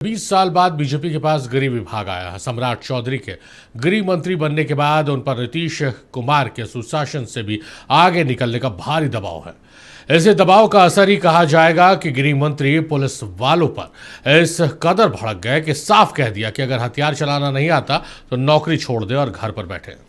20 साल बाद बीजेपी के पास गृह विभाग आया है। सम्राट चौधरी के गृह मंत्री बनने के बाद उन पर नीतीश कुमार के सुशासन से भी आगे निकलने का भारी दबाव है। ऐसे दबाव का असर ही कहा जाएगा कि गृह मंत्री पुलिस वालों पर इस कदर भड़क गए कि साफ कह दिया कि अगर हथियार चलाना नहीं आता तो नौकरी छोड़ दे और घर पर बैठे।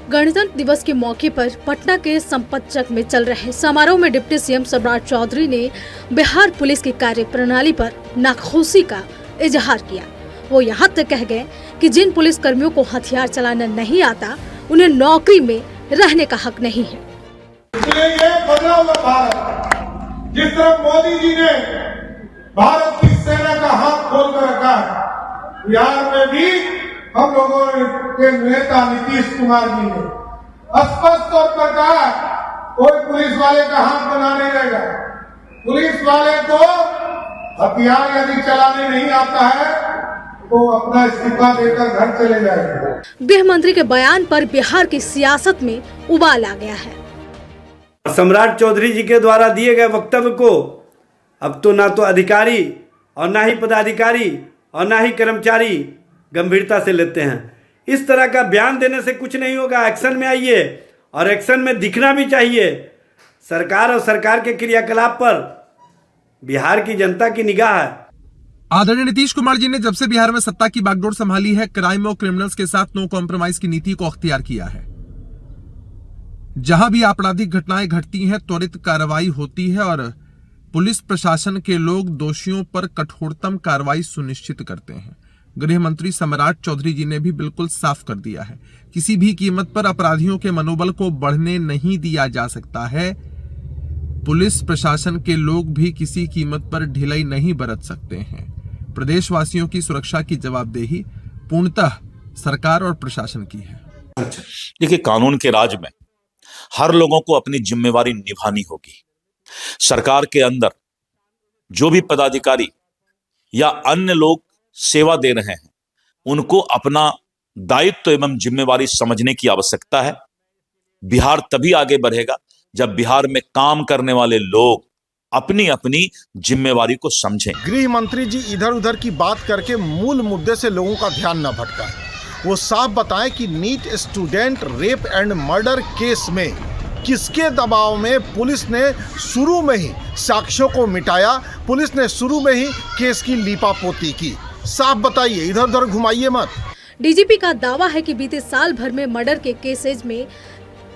गणतंत्र दिवस के मौके पर पटना के संपत चक में चल रहे समारोह में डिप्टी सीएम सम्राट चौधरी ने बिहार पुलिस की कार्यप्रणाली पर नाखुशी का इजहार किया। वो यहाँ तक कह गए कि जिन पुलिस कर्मियों को हथियार चलाना नहीं आता उन्हें नौकरी में रहने का हक नहीं है। ये बदला हुआ भारत, जिस तरह मोदी जी ने भारत की सेना का हाथ खोल कर रखा है, बिहार में भी हम लोगों के नेता नीतीश कुमार जी ने स्पष्ट तौर पर कहा कोई पुलिस वाले का हाथ बना नहीं रहेगा। पुलिस वाले को हथियार यदि चलाने नहीं आता है तो अपना इस्तीफा देकर घर चले जाएंगे। गृह मंत्री के बयान पर बिहार की सियासत में उबाल आ गया है। सम्राट चौधरी जी के द्वारा दिए गए वक्तव्य को अब तो ना तो अधिकारी और ना ही पदाधिकारी और ना ही कर्मचारी गंभीरता से लेते हैं। इस तरह का बयान देने से कुछ नहीं होगा। एक्शन में आइए और एक्शन में दिखना भी चाहिए। सरकार और सरकार के क्रियाकलाप पर बिहार की जनता की निगाह है। आदरणीय नीतीश कुमार जी ने जब से बिहार में सत्ता की बागडोर संभाली है, क्राइम और क्रिमिनल्स के साथ नो कॉम्प्रोमाइज की नीति को अख्तियार किया है। जहां भी आपराधिक घटनाएं घटती हैं त्वरित कार्रवाई होती है और पुलिस प्रशासन के लोग दोषियों पर कठोरतम कार्रवाई सुनिश्चित करते हैं। गृह मंत्री सम्राट चौधरी जी ने भी बिल्कुल साफ कर दिया है, किसी भी कीमत पर अपराधियों के मनोबल को बढ़ने नहीं दिया जा सकता है। पुलिस प्रशासन के लोग भी किसी कीमत पर ढिलाई नहीं बरत सकते हैं। प्रदेशवासियों की सुरक्षा की जवाबदेही पूर्णतः सरकार और प्रशासन की है। देखिए, कानून के राज में हर लोगों को अपनी जिम्मेवारी निभानी होगी। सरकार के अंदर जो भी पदाधिकारी या अन्य लोग सेवा दे रहे हैं उनको अपना दायित्व एवं जिम्मेवारी समझने की आवश्यकता है। बिहार तभी आगे बढ़ेगा जब बिहार में काम करने वाले लोग अपनी अपनी जिम्मेवारी को समझें। गृह मंत्री जी इधर उधर की बात करके मूल मुद्दे से लोगों का ध्यान न भटकाएं। वो साफ बताएं कि NEET student rape and murder case में किसके दबाव में पुलिस ने शुरू में ही साक्ष्यों को मिटाया, पुलिस ने शुरू में ही केस की लीपापोती की। साफ बताइए, इधर उधर घुमाइए मत। डीजीपी का दावा है कि बीते साल भर में मर्डर के केसेज में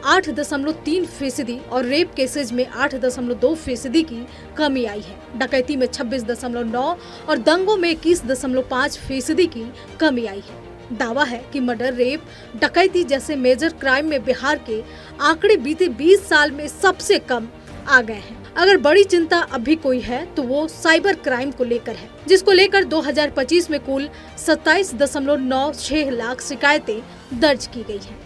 8.3% और रेप केसेज में 8.2% की कमी आई है। डकैती में 26.9 और दंगों में 21.5% की कमी आई है। दावा है कि मर्डर, रेप, डकैती जैसे मेजर क्राइम में बिहार के आंकड़े बीते 20 साल में सबसे कम आ गए हैं। अगर बड़ी चिंता अभी कोई है तो वो साइबर क्राइम को लेकर है, जिसको लेकर 2025 में कुल 27.96 लाख शिकायतें दर्ज की गई हैं।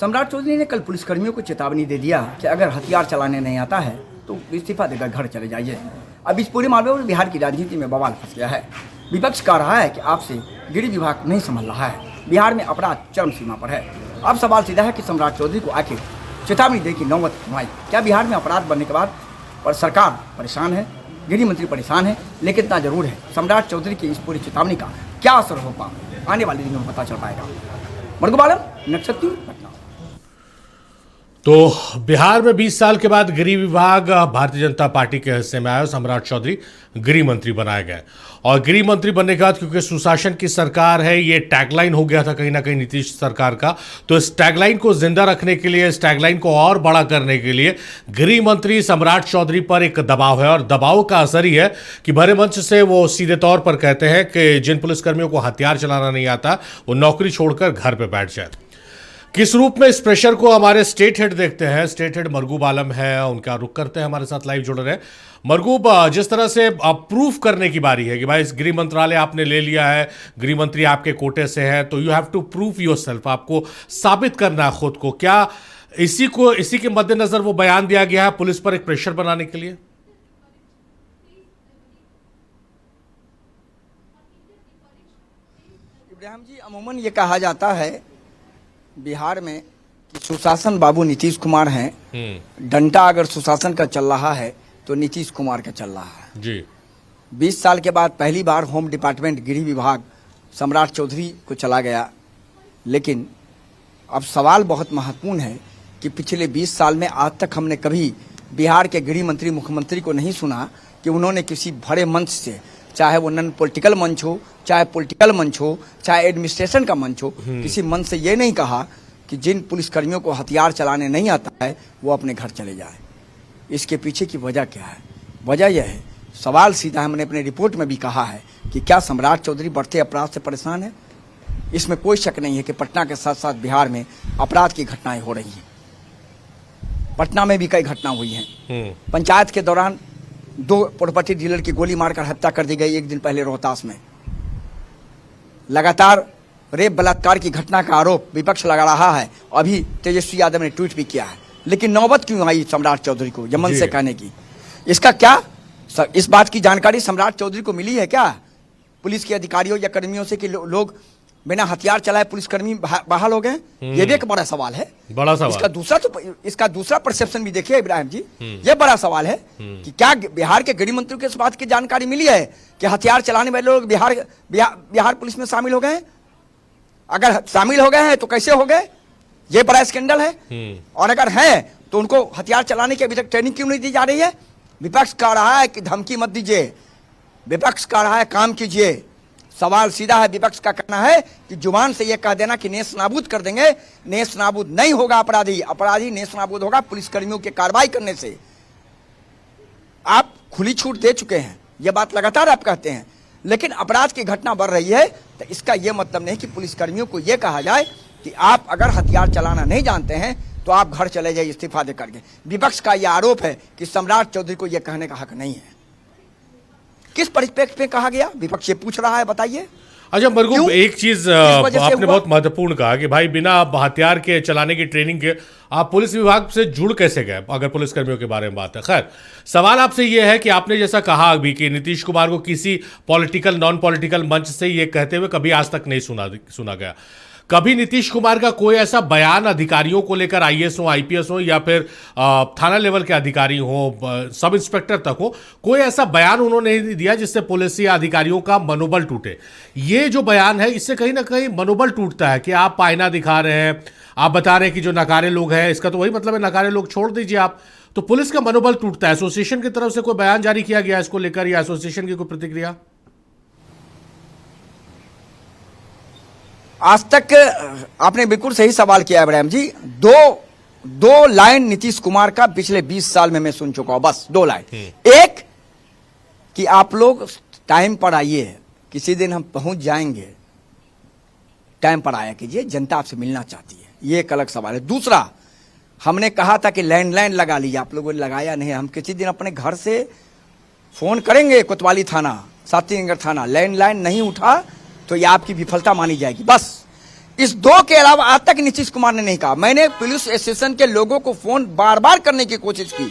सम्राट चौधरी ने कल पुलिसकर्मियों को चेतावनी दे दिया कि अगर हथियार चलाने नहीं आता है तो इस्तीफा देकर घर चले जाइए। अब इस पूरे मामले में बिहार की राजनीति में बवाल फंस गया है। विपक्ष कह रहा है कि आपसे गृह विभाग नहीं संभल रहा है, बिहार में अपराध चरम सीमा पर है। अब सवाल सीधा है कि सम्राट चौधरी को आखिर चेतावनी दे की नौबत क्यों आई? क्या बिहार में अपराध बढ़ने के बाद पर सरकार परेशान है, गृह मंत्री परेशान है? लेकिन इतना जरूर है, सम्राट चौधरी की इस पूरी चेतावनी का क्या असर होगा आने वाले दिनों में पता चल पाएगा। मरगुबालम, नक्षत्र पटना। तो बिहार में 20 साल के बाद गृह विभाग भारतीय जनता पार्टी के हिस्से में आया। सम्राट चौधरी गृह मंत्री बनाए गए और गृह मंत्री बनने के बाद क्योंकि सुशासन की सरकार है, ये टैगलाइन हो गया था कहीं ना कहीं नीतीश सरकार का, तो इस टैगलाइन को जिंदा रखने के लिए, इस टैगलाइन को और बड़ा करने के लिए गृह मंत्री सम्राट चौधरी पर एक दबाव है और दबाव का असर ही है कि भरे मंच से वो सीधे तौर पर कहते हैं कि जिन पुलिसकर्मियों को हथियार चलाना नहीं आता वो नौकरी छोड़कर घर पर बैठ जाए। किस रूप में इस प्रेशर को हमारे स्टेट हेड देखते हैं। स्टेट हेड मरगूब आलम है, उनका रुख करते हैं, हमारे साथ लाइव जुड़ रहे हैं। मरगूब, जिस तरह से प्रूफ करने की बारी है कि भाई इस गृह मंत्रालय आपने ले लिया है, गृह मंत्री आपके कोटे से है, तो you have to prove yourself, आपको साबित करना है खुद को। क्या इसी के मद्देनजर वो बयान दिया गया है पुलिस पर एक प्रेशर बनाने के लिए? इब्राहिम जी, अमूमन ये कहा जाता है बिहार में सुशासन बाबू नीतीश कुमार हैं। डंडा अगर सुशासन का चल रहा है तो नीतीश कुमार का चल रहा है जी। 20 साल के बाद पहली बार होम डिपार्टमेंट गृह विभाग सम्राट चौधरी को चला गया। लेकिन अब सवाल बहुत महत्वपूर्ण है कि पिछले 20 साल में आज तक हमने कभी बिहार के गृह मंत्री मुख्यमंत्री को नहीं सुना कि उन्होंने किसी बड़े मंच से, चाहे वो नॉन पॉलिटिकल मंच हो, चाहे पॉलिटिकल मंच हो, चाहे एडमिनिस्ट्रेशन का मंच हो, किसी मंच से ये नहीं कहा कि जिन पुलिसकर्मियों को हथियार चलाने नहीं आता है वो अपने घर चले जाए। इसके पीछे की वजह क्या है? वजह यह है, सवाल सीधा हमने अपने रिपोर्ट में भी कहा है कि क्या सम्राट चौधरी बढ़ते अपराध से परेशान है? इसमें कोई शक नहीं है कि पटना के साथ साथ बिहार में अपराध की घटनाएं हो रही हैं। पटना में भी कई घटना हुई हैं। पंचायत के दौरान 2 प्रॉपर्टी डीलर की गोली मारकर हत्या कर दी गई 1 दिन पहले रोहतास में। लगातार रेप बलात्कार की घटना का आरोप विपक्ष लगा रहा है। अभी तेजस्वी यादव ने ट्वीट भी किया है। लेकिन नौबत क्यों आई सम्राट चौधरी को यमन से कहने की? इसका क्या, इस बात की जानकारी सम्राट चौधरी को मिली है क्या पुलिस के अधिकारियों या कर्मियों से कि लोग बिना हथियार चलाए पुलिसकर्मी बहाल हो गए? ये भी एक बड़ा सवाल है। बड़ा सवाल। इसका दूसरा परसेप्शन भी देखिए इब्राहिम जी, ये बड़ा सवाल है कि क्या बिहार के गृह मंत्री को इस बात की जानकारी मिली है कि हथियार चलाने वाले लोग बिहार पुलिस में शामिल हो गए? अगर शामिल हो गए हैं तो कैसे हो गए? ये बड़ा स्कैंडल है। और अगर है तो उनको हथियार चलाने की अभी तक ट्रेनिंग क्यों नहीं दी जा रही है? विपक्ष कह रहा है कि धमकी मत दीजिए, विपक्ष कह रहा है काम कीजिए। सवाल सीधा है, विपक्ष का कहना है कि जुबान से यह कह देना कि नेस्त नाबूद कर देंगे, नेस्त नाबूद नहीं होगा अपराधी, अपराधी नेस्त नाबूद होगा पुलिसकर्मियों की कार्रवाई करने से। आप खुली छूट दे चुके हैं, यह बात लगातार आप कहते हैं, लेकिन अपराध की घटना बढ़ रही है तो इसका यह मतलब नहीं कि पुलिसकर्मियों को यह कहा जाए कि आप अगर हथियार चलाना नहीं जानते हैं तो आप घर चले जाइए इस्तीफा दे करके। विपक्ष का यह आरोप है कि सम्राट चौधरी को यह कहने का हक नहीं है। किस परिप्रेक्ष्य में कहा गया? विपक्ष ये पूछ रहा है, बताइए। अच्छा मरगूब, एक चीज आपने बहुत महत्वपूर्ण कहा कि भाई बिना हथियार के चलाने की ट्रेनिंग के आप पुलिस विभाग से जुड़ कैसे गए, अगर पुलिसकर्मियों के बारे में बात है। खैर, सवाल आपसे यह है कि आपने जैसा कहा अभी कि नीतीश कुमार को किसी पॉलिटिकल नॉन पॉलिटिकल मंच से ये कहते हुए कभी आज तक नहीं सुना गया। कभी नीतीश कुमार का कोई ऐसा बयान अधिकारियों को लेकर, आईएएस हो, आईपीएस हो, या फिर थाना लेवल के अधिकारी हो, सब इंस्पेक्टर तक हो, कोई ऐसा बयान उन्होंने नहीं दिया जिससे पुलिस या अधिकारियों का मनोबल टूटे? ये जो बयान है इससे कहीं ना कहीं मनोबल टूटता है कि आप आईना दिखा रहे हैं, आप बता रहे हैं कि जो नकारे लोग हैं, इसका तो वही मतलब है नकारे लोग छोड़ दीजिए आप, तो पुलिस का मनोबल टूटता है। एसोसिएशन की तरफ से कोई बयान जारी किया गया इसको लेकर, या एसोसिएशन की कोई प्रतिक्रिया? आज तक आपने बिल्कुल सही सवाल किया इब्राहिम जी। दो लाइन नीतीश कुमार का पिछले 20 साल में मैं सुन चुका हूं, बस 2 लाइन। एक कि आप लोग टाइम पर आइए, किसी दिन हम पहुंच जाएंगे, टाइम पर आया कीजिए, जनता आपसे मिलना चाहती है, ये एक अलग सवाल है। दूसरा, हमने कहा था कि लैंडलाइन लगा लीजिए, आप लोगों ने लगाया नहीं। हम किसी दिन अपने घर से फोन करेंगे कोतवाली थाना, शास्त्रीनगर थाना, लैंडलाइन नहीं उठा तो यह आपकी विफलता मानी जाएगी। बस इस 2 के अलावा आज तक नीतीश कुमार ने नहीं कहा। मैंने पुलिस स्टेशन के लोगों को फोन बार बार करने की कोशिश की,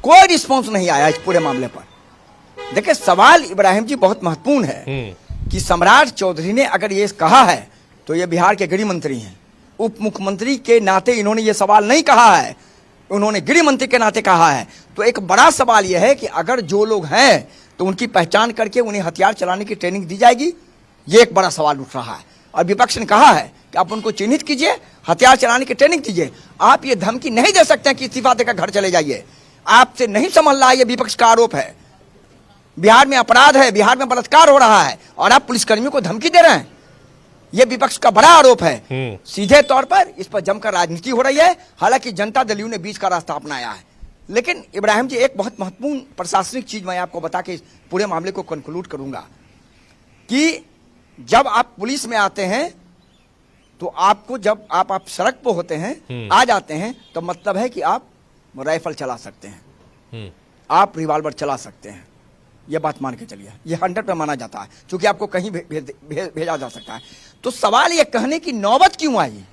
कोई रिस्पांस नहीं आया इस पूरे मामले पर। देखिए, सवाल इब्राहिम जी बहुत महत्वपूर्ण है कि सम्राट चौधरी ने अगर ये कहा है तो ये बिहार के गृह मंत्री हैं, उप मुख्यमंत्री के नाते इन्होंने ये सवाल नहीं कहा है, उन्होंने गृह मंत्री के नाते कहा है। तो एक बड़ा सवाल यह है कि अगर जो लोग हैं तो उनकी पहचान करके उन्हें हथियार चलाने की ट्रेनिंग दी जाएगी, ये एक बड़ा सवाल उठ रहा है। और विपक्ष ने कहा है कि आप उनको चिन्हित कीजिए, हथियार चलाने की ट्रेनिंग दीजिए। आप ये धमकी नहीं दे सकते हैं कि इस्तीफा देकर घर चले जाइए, आपसे नहीं संभल रहा है, ये विपक्ष का आरोप है। बिहार में अपराध है, बिहार में बलात्कार हो रहा है और आप पुलिसकर्मियों को धमकी दे रहे हैं, ये विपक्ष का बड़ा आरोप है। सीधे तौर पर इस पर जमकर राजनीति हो रही है। हालांकि जनता दल यू ने बीच का रास्ता अपनाया है। लेकिन इब्राहिम जी, एक बहुत महत्वपूर्ण प्रशासनिक चीज मैं आपको बता के पूरे मामले को कंक्लूड करूंगा कि जब आप पुलिस में आते हैं तो आपको, जब आप सड़क पर होते हैं, आ जाते हैं, तो मतलब है कि आप राइफल चला सकते हैं, आप रिवॉल्वर चला सकते हैं। यह बात मान के चलिए, यह 100 पे माना जाता है, क्योंकि आपको कहीं भेजा जा सकता है। तो सवाल यह कहने की नौबत क्यों आई,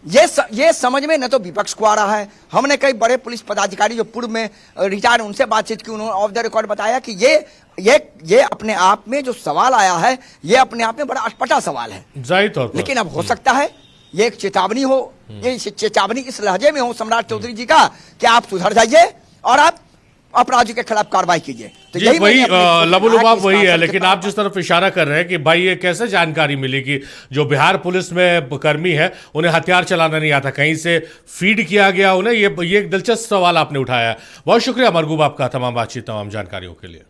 ये समझ में न तो विपक्ष को आ रहा है। हमने कई बड़े पुलिस पदाधिकारी जो पूर्व में रिटायर, उनसे बातचीत की, उन्होंने ऑफ द रिकॉर्ड बताया कि ये अपने आप में जो सवाल आया है, ये अपने आप में बड़ा अटपटा सवाल है, जाहिर तौर पर। लेकिन अब हो सकता है ये एक चेतावनी हो, ये चेतावनी इस लहजे में हो सम्राट चौधरी जी का कि आप सुधर जाइए और आप अपराधियों के खिलाफ कार्रवाई कीजिए। तो जी वही मैंने लबुलुबाब इस वही है, भाषण के लेकिन आप जिस तरफ इशारा कर रहे हैं कि भाई ये कैसे जानकारी मिली कि जो बिहार पुलिस में कर्मी है उन्हें हथियार चलाना नहीं आता, कहीं से फीड किया गया उन्हें, ये एक दिलचस्प सवाल आपने उठाया है। बहुत शुक्रिया मरगूब आपका तमाम बातचीत, तमाम जानकारियों के लिए।